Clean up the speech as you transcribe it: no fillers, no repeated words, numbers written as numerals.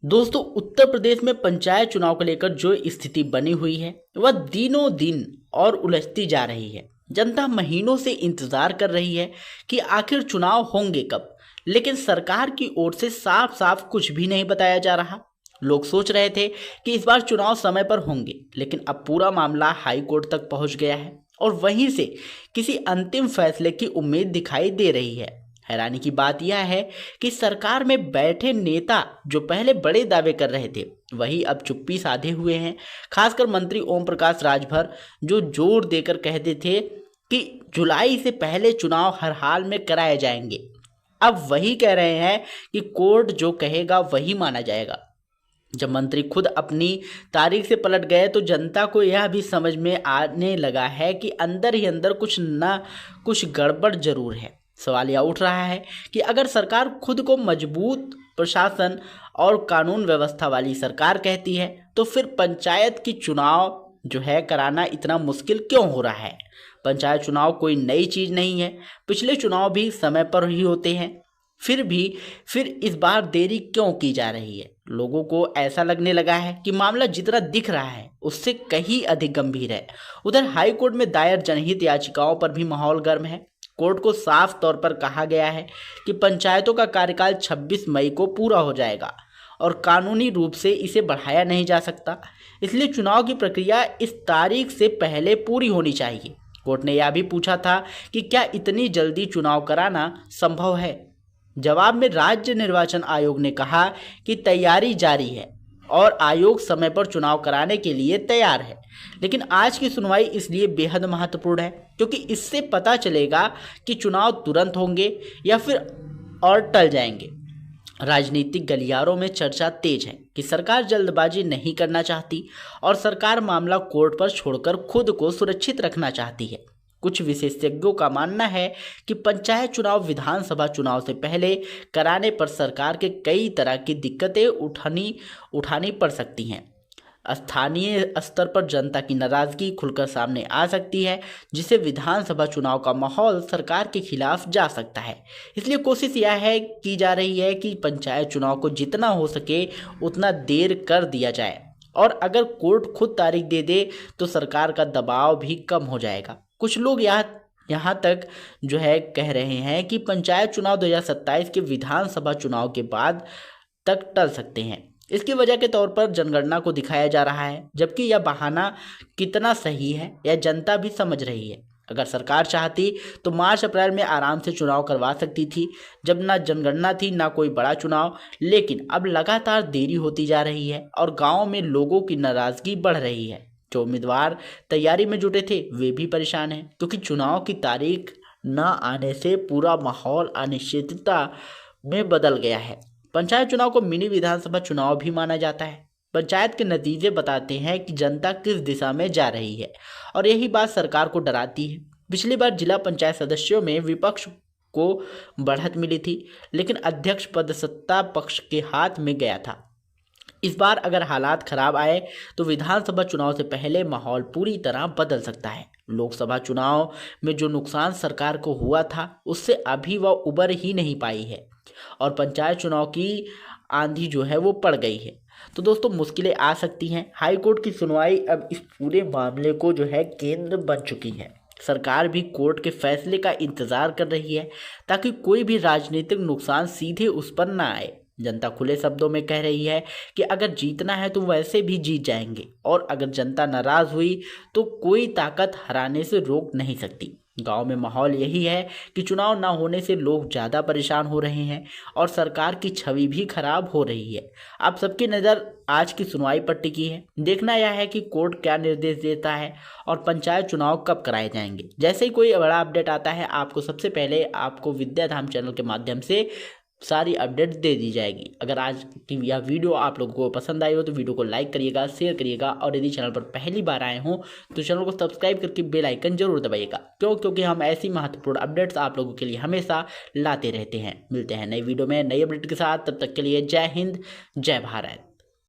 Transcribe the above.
दोस्तों, उत्तर प्रदेश में पंचायत चुनाव को लेकर जो स्थिति बनी हुई है वह दिनों दिन और उलझती जा रही है। जनता महीनों से इंतजार कर रही है कि आखिर चुनाव होंगे कब, लेकिन सरकार की ओर से साफ साफ कुछ भी नहीं बताया जा रहा। लोग सोच रहे थे कि इस बार चुनाव समय पर होंगे, लेकिन अब पूरा मामला हाई कोर्ट तक पहुंच गया है और वहीं से किसी अंतिम फैसले की उम्मीद दिखाई दे रही है। हैरानी की बात यह है कि सरकार में बैठे नेता जो पहले बड़े दावे कर रहे थे वही अब चुप्पी साधे हुए हैं। खासकर मंत्री ओम प्रकाश राजभर जो जोर देकर कहते थे कि जुलाई से पहले चुनाव हर हाल में कराए जाएंगे, अब वही कह रहे हैं कि कोर्ट जो कहेगा वही माना जाएगा। जब मंत्री खुद अपनी तारीख से पलट गए तो जनता को यह भी समझ में आने लगा है कि अंदर ही अंदर कुछ न कुछ गड़बड़ जरूर है। सवाल यह उठ रहा है कि अगर सरकार खुद को मजबूत प्रशासन और कानून व्यवस्था वाली सरकार कहती है तो फिर पंचायत की चुनाव जो है कराना इतना मुश्किल क्यों हो रहा है। पंचायत चुनाव कोई नई चीज नहीं है, पिछले चुनाव भी समय पर ही होते हैं, फिर इस बार देरी क्यों की जा रही है। लोगों को ऐसा लगने लगा है कि मामला जितना दिख रहा है उससे कहीं अधिक गंभीर है। उधर हाई कोर्ट में दायर जनहित याचिकाओं पर भी माहौल गर्म है। कोर्ट को साफ तौर पर कहा गया है कि पंचायतों का कार्यकाल 26 मई को पूरा हो जाएगा और कानूनी रूप से इसे बढ़ाया नहीं जा सकता, इसलिए चुनाव की प्रक्रिया इस तारीख से पहले पूरी होनी चाहिए। कोर्ट ने यह भी पूछा था कि क्या इतनी जल्दी चुनाव कराना संभव है। जवाब में राज्य निर्वाचन आयोग ने कहा कि तैयारी जारी है और आयोग समय पर चुनाव कराने के लिए तैयार है। लेकिन आज की सुनवाई इसलिए बेहद महत्वपूर्ण है क्योंकि इससे पता चलेगा कि चुनाव तुरंत होंगे या फिर और टल जाएंगे। राजनीतिक गलियारों में चर्चा तेज है कि सरकार जल्दबाजी नहीं करना चाहती और सरकार मामला कोर्ट पर छोड़कर खुद को सुरक्षित रखना चाहती है। कुछ विशेषज्ञों का मानना है कि पंचायत चुनाव विधानसभा चुनाव से पहले कराने पर सरकार के कई तरह की दिक्कतें उठानी पड़ सकती हैं। स्थानीय स्तर पर जनता की नाराजगी खुलकर सामने आ सकती है, जिससे विधानसभा चुनाव का माहौल सरकार के खिलाफ जा सकता है। इसलिए कोशिश यह है की जा रही है कि पंचायत चुनाव को जितना हो सके उतना देर कर दिया जाए और अगर कोर्ट खुद तारीख दे दे तो सरकार का दबाव भी कम हो जाएगा। कुछ लोग यहाँ तक जो है कह रहे हैं कि पंचायत चुनाव 2027 के विधानसभा चुनाव के बाद तक टल सकते हैं। इसकी वजह के तौर पर जनगणना को दिखाया जा रहा है, जबकि यह बहाना कितना सही है यह जनता भी समझ रही है। अगर सरकार चाहती तो मार्च अप्रैल में आराम से चुनाव करवा सकती थी, जब ना जनगणना थी ना कोई बड़ा चुनाव। लेकिन अब लगातार देरी होती जा रही है और गाँव में लोगों की नाराजगी बढ़ रही है। जो उम्मीदवार तैयारी में जुटे थे वे भी परेशान हैं क्योंकि चुनाव की तारीख न आने से पूरा माहौल अनिश्चितता में बदल गया है। पंचायत चुनाव को मिनी विधानसभा चुनाव भी माना जाता है। पंचायत के नतीजे बताते हैं कि जनता किस दिशा में जा रही है और यही बात सरकार को डराती है। पिछली बार जिला पंचायत सदस्यों में विपक्ष को बढ़त मिली थी, लेकिन अध्यक्ष पद सत्ता पक्ष के हाथ में गया था। इस बार अगर हालात खराब आए तो विधानसभा चुनाव से पहले माहौल पूरी तरह बदल सकता है। लोकसभा चुनाव में जो नुकसान सरकार को हुआ था उससे अभी वह उबर ही नहीं पाई है और पंचायत चुनाव की आंधी जो है वो पड़ गई है। तो दोस्तों, मुश्किलें आ सकती हैं। हाई कोर्ट की सुनवाई अब इस पूरे मामले को जो है केंद्र बन चुकी है। सरकार भी कोर्ट के फैसले का इंतजार कर रही है ताकि कोई भी राजनीतिक नुकसान सीधे उस पर ना आए। जनता खुले शब्दों में कह रही है कि अगर जीतना है तो वैसे भी जीत जाएंगे और अगर जनता नाराज हुई तो कोई ताकत हराने से रोक नहीं सकती। गांव में माहौल यही है कि चुनाव ना होने से लोग ज़्यादा परेशान हो रहे हैं और सरकार की छवि भी खराब हो रही है। आप सबकी नज़र आज की सुनवाई पर टिकी है। देखना यह है कि कोर्ट क्या निर्देश देता है और पंचायत चुनाव कब कराए जाएंगे। जैसे ही कोई बड़ा अपडेट आता है आपको सबसे पहले आपको विद्याधाम चैनल के माध्यम से सारी अपडेट दे दी जाएगी। अगर आज की यह वीडियो आप लोगों को पसंद आई हो तो वीडियो को लाइक करिएगा, शेयर करिएगा और यदि चैनल पर पहली बार आए हो तो चैनल को सब्सक्राइब करके बेल आइकन जरूर दबाइएगा। क्योंकि हम ऐसी महत्वपूर्ण अपडेट्स आप लोगों के लिए हमेशा लाते रहते हैं। मिलते हैं नई वीडियो में नई अपडेट के साथ, तब तक के लिए जय हिंद, जय भारत।